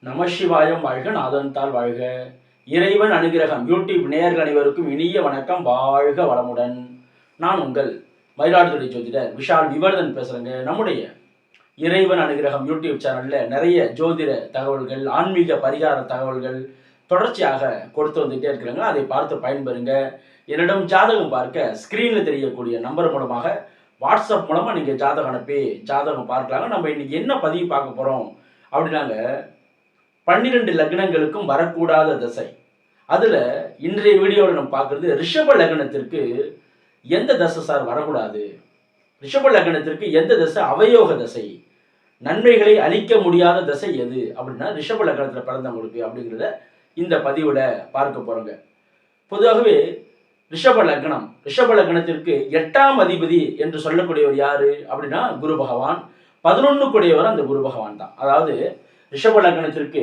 நமசிவாயம் வாழ்க, நாதன்தாள் வாழ்க. இறைவன் அனுகிரகம் யூடியூப் நேயர்கள் அனைவருக்கும் இனிய வணக்கம். வாழ்க வளமுடன். நான் உங்கள் மயிலாடுதுறை ஜோதிடர் விஷால் விவர்தன் பேசுகிறேங்க. நம்முடைய இறைவன் அனுகிரகம் யூடியூப் சேனலில் நிறைய ஜோதிட தகவல்கள், ஆன்மீக பரிகார தகவல்கள் தொடர்ச்சியாக கொடுத்து வந்துகிட்டே இருக்கிறாங்க. அதை பார்த்து பயன்பெறுங்க. என்னிடம் ஜாதகம் பார்க்க ஸ்க்ரீனில் தெரியக்கூடிய நம்பர் மூலமாக வாட்ஸ்அப் மூலமாக நீங்கள் ஜாதகம் அனுப்பி ஜாதகம் பார்க்கலாங்க. நம்ம இன்னைக்கு என்ன பதிவு பார்க்க போகிறோம் அப்படின்னாங்க, 12 லக்னங்களுக்கும் வரக்கூடாத தசை. அதில் இன்றைய வீடியோவில் நம்ம பார்க்குறது ரிஷப லக்னத்திற்கு எந்த தசை சார் வரக்கூடாது, ரிஷப லக்னத்திற்கு எந்த தசை அவயோக தசை, நன்மைகளை அளிக்க முடியாத தசை எது அப்படின்னா ரிஷப லக்னத்தில் பிறந்தவங்களுக்கு அப்படிங்கிறத இந்த பதிவில் பார்க்க போகிறோங்க. பொதுவாகவே ரிஷப லக்னத்திற்கு 8ஆம் அதிபதி என்று சொல்லக்கூடியவர் யாரு அப்படின்னா குரு பகவான். 11 கூடியவர் அந்த குரு பகவான் தான். அதாவது ரிஷப லக்னத்திற்கு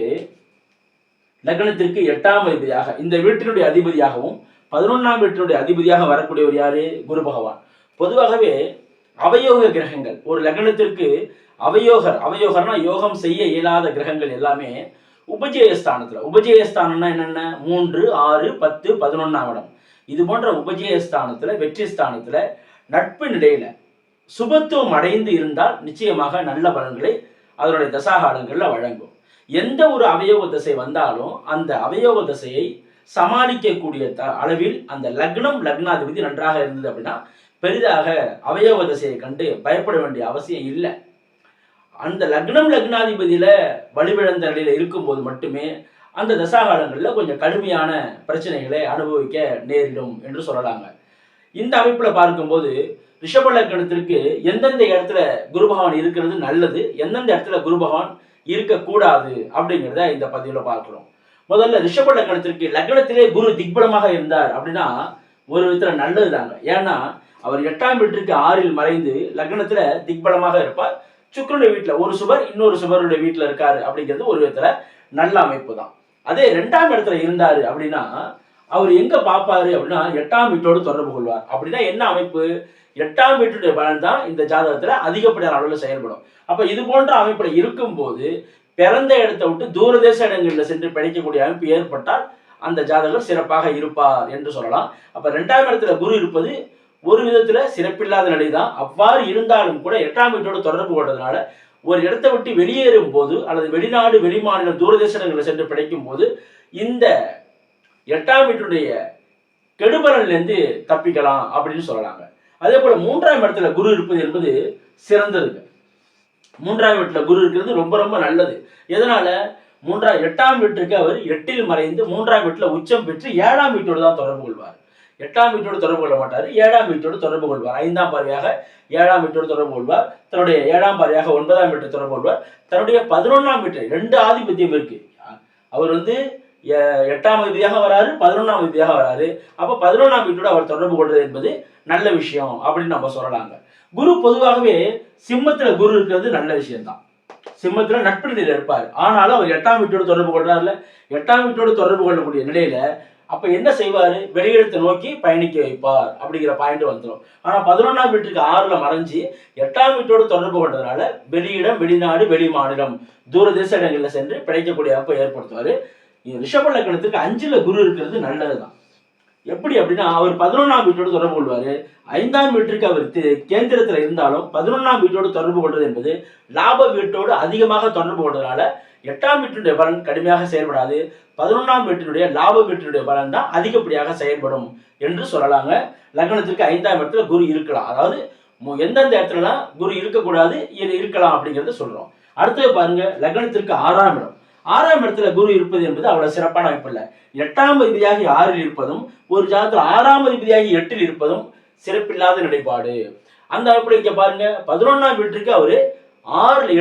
8ஆம் அதிபதியாக, இந்த வீட்டினுடைய அதிபதியாகவும் 11ஆம் வீட்டினுடைய அதிபதியாக வரக்கூடியவர் யாரு? குரு பகவான். பொதுவாகவே அவயோக கிரகங்கள் ஒரு லக்னத்திற்கு அவயோகர்னா யோகம் செய்ய இயலாத கிரகங்கள் எல்லாமே உபஜயஸ்தானம்னா என்னென்ன? 3, 6, 10, 11ஆம் இடம். இது போன்ற உபஜயஸ்தானத்துல, வெற்றி ஸ்தானத்துல, நட்பு நிலையில சுபத்துவம் அடைந்து இருந்தால் நிச்சயமாக நல்ல பலன்களை அதனுடைய தசாகாலங்களில் வழங்கும். எந்த ஒரு அவயோக தசை வந்தாலும் அந்த அவயோக தசையை சமாளிக்கக்கூடிய அளவில் அந்த லக்னாதிபதி நன்றாக இருந்தது அப்படின்னா பெரிதாக அவயோக தசையை கண்டு பயப்பட வேண்டிய அவசியம் இல்லை. அந்த லக்னாதிபதியில வலுவிழந்த நிலையில இருக்கும்போது மட்டுமே அந்த தசாகாலங்களில் கொஞ்சம் கடுமையான பிரச்சனைகளை அனுபவிக்க நேரிடும் என்று சொல்லலாங்க. இந்த அமைப்புல பார்க்கும்போது ரிஷப லக்னத்திற்கு எந்தெந்த இடத்துல குரு பகவான் இருக்கிறது நல்லது, எந்தெந்த இடத்துல குரு பகவான் இருக்கக்கூடாது அப்படிங்கிறத இந்த பதிவில் பார்க்கிறோம். முதல்ல ரிஷப லக்னத்திற்கு லக்னத்திலே குரு திக்பலமாக இருந்தார் அப்படின்னா ஒரு விதத்துல நல்லது தாங்க. ஏன்னா அவர் 8ஆம் வீட்டிற்கு 6இல் மறைந்து லக்னத்துல திக்பலமாக இருப்பார். சுக்கிரனுடைய வீட்டுல ஒரு சுபர் இன்னொரு சுபருடைய வீட்டுல இருக்காரு அப்படிங்கிறது ஒரு விதத்துல நல்ல அமைப்பு தான். அதே 2ஆம் இடத்துல இருந்தாரு அப்படின்னா அவர் எங்க பார்ப்பாரு அப்படின்னா 8ஆம் வீட்டோடு தொடர்பு கொள்வார். அப்படின்னா என்ன அமைப்பு? 8ஆம் வீட்டுடைய பலன் தான் இந்த ஜாதகத்துல அதிகப்படியான அளவில் செயல்படும். அப்ப இது போன்ற அமைப்புல இருக்கும்போது பிறந்த இடத்தை விட்டு தூரதேச இடங்களில் சென்று பிழைக்கக்கூடிய அமைப்பு ஏற்பட்டால் அந்த ஜாதகர் சிறப்பாக இருப்பார் என்று சொல்லலாம். அப்ப 2ஆம் இடத்துல குரு இருப்பது ஒரு விதத்துல சிறப்பில்லாத நிலைதான். அவ்வாறு இருந்தாலும் கூட 8ஆம் வீட்டோடு தொடர்பு கொண்டதுனால ஒரு இடத்தை விட்டு வெளியேறும் போது அல்லது வெளிநாடு வெளிமாநில தூரதேச இடங்களில் சென்று பிழைக்கும் போது இந்த 8ஆம் வீட்டுடைய கெடுபலன்லேருந்து தப்பிக்கலாம் அப்படின்னு சொல்லலாங்க. அதே போல 3ஆம் இடத்துல குரு இருப்பது என்பது சிறந்ததுங்க. 3ஆம் வீட்டுல குரு இருக்கிறது ரொம்ப ரொம்ப நல்லது. எதனால? 8ஆம் வீட்டுக்கு அவர் 8இல் மறைந்து 3ஆம் வீட்டுல உச்சம் பெற்று 7ஆம் வீட்டோடு தான் தொடர்பு கொள்வார். 8ஆம் வீட்டோடு தொடர்பு கொள்ள மாட்டார், 7ஆம் வீட்டோடு தொடர்பு கொள்வார். 5ஆம் பார்வையாக 7ஆம் வீட்டோடு தொடர்பு கொள்வார். தன்னுடைய 7ஆம் பார்வையாக 9ஆம் வீட்டை தொடர்பு கொள்வார். தன்னுடைய 11ஆம் வீட்டை 2 ஆதிபத்தியம் இருக்கு. அவர் 8ஆம் அதிபதியாக வராரு, 11ஆம் அதிபதியாக வராரு. அப்ப 11ஆம் வீட்டோடு அவர் தொடர்பு கொள்வது என்பது நல்ல விஷயம் அப்படின்னு நம்ம சொல்லலாங்க. குரு பொதுவாகவே சிம்மத்துல குரு இருக்கிறது நல்ல விஷயம்தான். சிம்மத்துல நட்பு நிலையில இருப்பார். ஆனாலும் அவர் 8ஆம் வீட்டோடு தொடர்பு கொள்றாருல, 8ஆம் வீட்டோடு தொடர்பு கொள்ளக்கூடிய நிலையில அப்ப என்ன செய்வாரு? வெளியிடத்தை நோக்கி பயணிக்க வைப்பார் அப்படிங்கிற பாயிண்ட் வந்துடும். ஆனா 11ஆம் வீட்டுக்கு 6ல மறைஞ்சு 8ஆம் வீட்டோடு தொடர்பு கொண்டதுனால வெளியிடம், வெளிநாடு, வெளி மாநிலம், தூரதேச இடங்கள்ல சென்று பிழைக்கக்கூடிய அமைப்பை ஏற்படுத்துவாரு. ரிஷப லக்னத்திற்கு 5ல குரு இருக்கிறது நல்லதுதான். எப்படி அப்படின்னா அவர் 11ஆம் வீட்டோடு தொடர்பு கொள்வாரு. 5ஆம் வீட்டிற்கு அவர் கேந்திரத்துல இருந்தாலும் 11ஆம் வீட்டோடு தொடர்பு கொள்வது என்பது லாப வீட்டோடு அதிகமாக தொடர்பு கொள்வதனால 8ஆம் வீட்டினுடைய பலன் கடுமையாக செயல்படாது. 11ஆம் வீட்டினுடைய லாப வீட்டினுடைய பலன் தான் அதிகப்படியாக செயல்படும் என்று சொல்லலாங்க. லக்னத்திற்கு 5ஆம் இடத்துல குரு இருக்கலாம். அதாவது எந்தெந்த இடத்துலலாம் குரு இருக்கக்கூடாது, இருக்கலாம் அப்படிங்கிறத சொல்றோம். அடுத்தது பாருங்க, லக்னத்திற்கு 6ஆம் இடம். 6ஆம் இடத்துல குரு இருப்பது என்பது அவ்வளவு சிறப்பான அமைப்பு இல்லை. 8ஆம் அதிபதியாகி 6இல் இருப்பதும் ஒரு ஜாதகத்தில் 6ஆம் அதிபதியாகி 8இல் இருப்பதும் சிறப்பில்லாத நிலைப்பாடு. அந்த அமைப்புல இங்க பாருங்க, 11ஆம் வீட்டுக்கு அவரு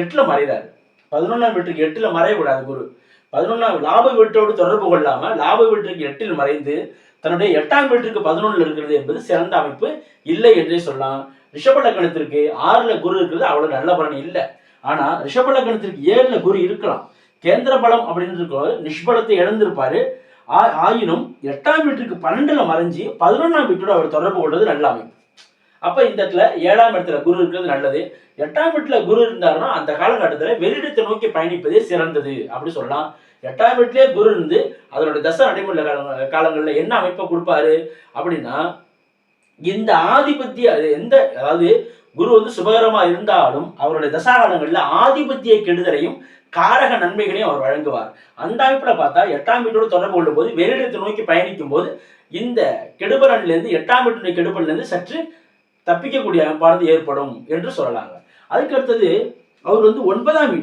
8ல மறைகிறாரு. 11ஆம் வீட்டுக்கு 8ல மறையக்கூடாது குரு. 11ஆம் லாப வீட்டோடு தொடர்பு கொள்ளாம லாப வீட்டுக்கு 8ல் மறைந்து தன்னுடைய 8ஆம் வீட்டுக்கு 11ல் இருக்கிறது என்பது சிறந்த அமைப்பு இல்லை என்றே சொல்லலாம். ரிஷப லக்னத்திற்கு 6ல குரு இருக்கிறது அவ்வளவு நல்ல பலன் இல்லை. ஆனா ரிஷப லக்னத்திற்கு 7ல குரு இருக்கலாம். கேந்திர பலம் அப்படின்னு நிஷ்பலத்தை இழந்திருப்பாரு. ஆயினும் 8ஆம் வீட்டுக்கு 12ல மறைஞ்சி 11ஆம் வீட்டோடு அவர் தொடர்பு கொள்வது நல்ல அமைப்பு. அப்ப இந்த இடத்துல 7ஆம் இடத்துல குரு இருக்கிறது நல்லது. 8ஆம் இடத்துல குரு இருந்தாருன்னா அந்த காலகட்டத்தில் வெளியிடத்தை நோக்கி பயணிப்பதே சிறந்தது அப்படி சொல்லலாம். 8ஆம் வீட்டிலே குரு இருந்து அதனுடைய தசை நடைமுறை காலங்களில் என்ன அமைப்பை கொடுப்பாரு அப்படின்னா, இந்த ஆதிபத்திய எந்த அதாவது குரு வந்து சுபகரமா இருந்தாலும் அவருடைய தசாகாலங்களில் ஆதிபத்திய கெடுதலையும் காரக நன்மைகளையும் அவர் வழங்குவார். அந்த அமைப்புல பார்த்தா 8ஆம் வீட்டோடு தொடர்பு கொள்ளும் போது வெளியிடத்தை நோக்கி பயணிக்கும் போது இந்த கெடுபலனிலிருந்து 8ஆம் வீட்டுடைய கெடுபலிலிருந்து சற்று தப்பிக்கக்கூடிய அமைப்பானது ஏற்படும் என்று சொல்லலாங்க. அதுக்கு அடுத்தது அவர் வந்து 9ஆம்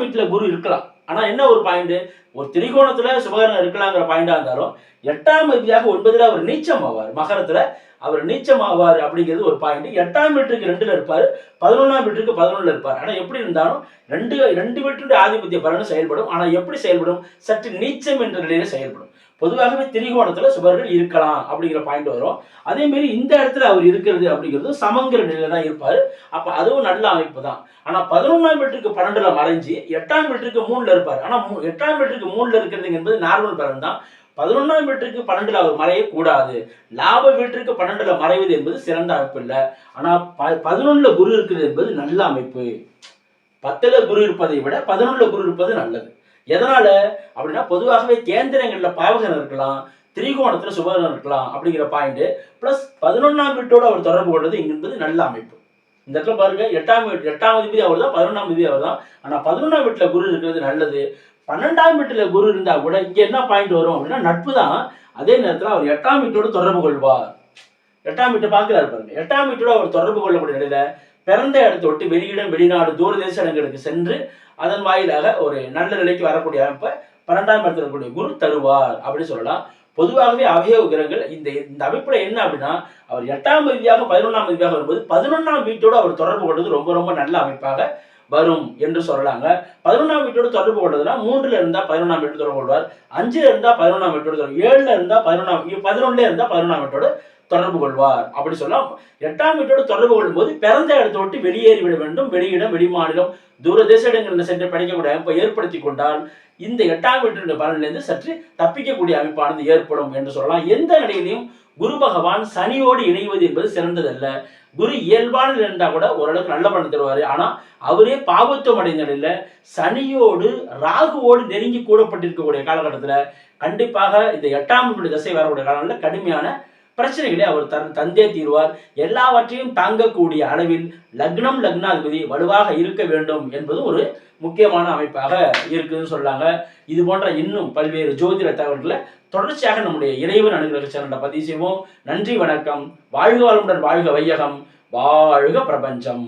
வீட்டுல குரு இருக்கலாம். ஆனா என்ன ஒரு பாயிண்ட், ஒரு திரிகோணத்துல சுபகரம் இருக்கலாங்கிற பாயிண்டா இருந்தாலும் 8ஆம் அதிபதியாக 9ல் அவர் நீச்சம் ஆவார். மகரத்துல அவர் நீச்சம் ஆவார் அப்படிங்கிறது ஒரு பாயிண்ட். 8ஆம் வீட்டுக்கு 2ல் இருப்பார், 11ஆம் வீட்டுக்கு 11ல் இருப்பார். ஆனா எப்படி இருந்தாலும் ரெண்டு வீட்டுடைய ஆதிபத்திய பலனும் செயல்படும். ஆனா எப்படி செயல்படும், சற்று நீச்சம் என்ற நிலையில செயல்படும். பொதுவாகவே திரிகோணத்துல சுபர்கள் இருக்கலாம் அப்படிங்கிற பாயிண்ட் வரும். அதே மாதிரி இந்த இடத்துல அவர் இருக்கிறது அப்படிங்கிறது சமங்கிற நிலையில தான் இருப்பாரு. அப்ப அதுவும் நல்ல அமைப்பு தான். ஆனா 11ஆம் வீட்டுக்கு 12ல மறைஞ்சு 8ஆம் வீட்டுக்கு 3ல இருப்பார். ஆனா 8ஆம் வீட்டுக்கு 3ல இருக்கிறது என்பது நார்மல் பலன் தான். 11ஆம் வீட்டுக்கு 12ல அவர் மறையக்கூடாது. லாப வீட்டிற்கு 12ல மறைவது என்பது சிறந்த அமைப்பு இல்லை. ஆனா 11ல குரு இருக்கிறது என்பது நல்ல அமைப்பு. 10ல குரு இருப்பதை விட 11ல குரு இருப்பது நல்லது. எதனால அப்படின்னா, பொதுவாகவே கேந்திரங்கள்ல பாவகன் இருக்கலாம், திரிகோணத்துல சுபகன் இருக்கலாம் அப்படிங்கிற பாயிண்ட். பிளஸ் 11ஆம் வீட்டோடு அவர் தொடர்பு கொள்வது என்பது நல்ல அமைப்பு. இந்த இடத்துல பாருங்க, 8ஆம் அதிபதி அவர் தான், 11ஆம் அதிபதி அவர் தான். ஆனா 11ஆம் வீட்டுல குரு இருக்கிறது நல்லது. 12ஆம் வீட்டுல குரு இருந்தா கூட இங்க என்ன பாயிண்ட் வரும் அப்படின்னா, நட்பு தான். அதே நேரத்தில் அவர் 8ஆம் வீட்டோடு தொடர்பு கொள்வார். 8ஆம் வீட்டை பார்க்கிறார் பாருங்க. 8ஆம் வீட்டோடு அவர் தொடர்பு கொள்ளக்கூடிய நிலையில பிறந்த இடத்தை விட்டு வெளியிடம் வெளிநாடு தூர தேச இடங்களுக்கு சென்று அதன் வாயிலாக ஒரு நல்ல நிலைக்கு வரக்கூடிய அமைப்பை 12ஆம் இடத்துல இருக்கக்கூடிய குரு தருவார் அப்படின்னு சொல்லலாம். பொதுவாகவே அவயவ கிரகங்கள் இந்த அமைப்புல என்ன அப்படின்னா, அவர் 8ஆம் அதிபதியாக 11ஆம் அதிபதியாக வரும்போது 11ஆம் வீட்டோடு அவர் தொடர்பு கொள்வது ரொம்ப ரொம்ப நல்ல அமைப்பாக வரும் என்று சொல்லலாங்க. 11ஆம் வீட்டோடு தொடர்பு கொள்வதுனா 3ல இருந்தா 11ஆம் வீட்டோடு தொடர்பு கொள்வார், 5ல இருந்தா 11ஆம் வீட்டோடு தொடர்பு, 7ல இருந்தா 11ல இருந்தா 11ஆம் வீட்டோடு தொடர்பு கொள்வார் அப்படி சொல்லலாம். 8ஆம் வீட்டோடு தொடர்பு கொள்ளும் போது பிறந்த இடத்தை விட்டு வெளியேறிவிட வேண்டும். வெளியிடம் வெளிமாநிலம் தூரதேச இடங்களில் சென்று படிக்கக்கூடிய அமைப்பை ஏற்படுத்தி கொண்டால் இந்த 8ஆம் வீட்டினுடைய பலனிலிருந்து சற்று தப்பிக்கக்கூடிய அமைப்பானது ஏற்படும் என்று சொல்லலாம். எந்த நிலையிலையும் குரு பகவான் சனியோடு இணைவது என்பது சிறந்ததல்ல. குரு இயல்பான இருந்தா கூட ஓரளவுக்கு நல்ல பலன் தருவாரு. ஆனா அவரே பாவத்துவம் அடைந்த நிலையில சனியோடு ராகுவோடு நெருங்கி கூடப்பட்டிருக்கக்கூடிய காலகட்டத்துல கண்டிப்பாக இந்த 8ஆம் வீட்டு திசை வரக்கூடிய காலங்களில் கடுமையான பிரச்சனைகளை அவர் தந்தே தீர்வார். எல்லாவற்றையும் தாங்கக்கூடிய அளவில் லக்னாதிபதி வலுவாக இருக்க வேண்டும் என்பது ஒரு முக்கியமான அமைப்பாக இருக்குதுன்னு சொல்லாங்க. இது போன்ற இன்னும் பல்வேறு ஜோதிட தகவல்களை தொடர்ச்சியாக நம்முடைய இறைவன் அனுகிரக சேனலை பதிவு செய்வோம். நன்றி, வணக்கம். வாழ்க வளமுடன், வாழ்க வையகம், வாழ்க பிரபஞ்சம்.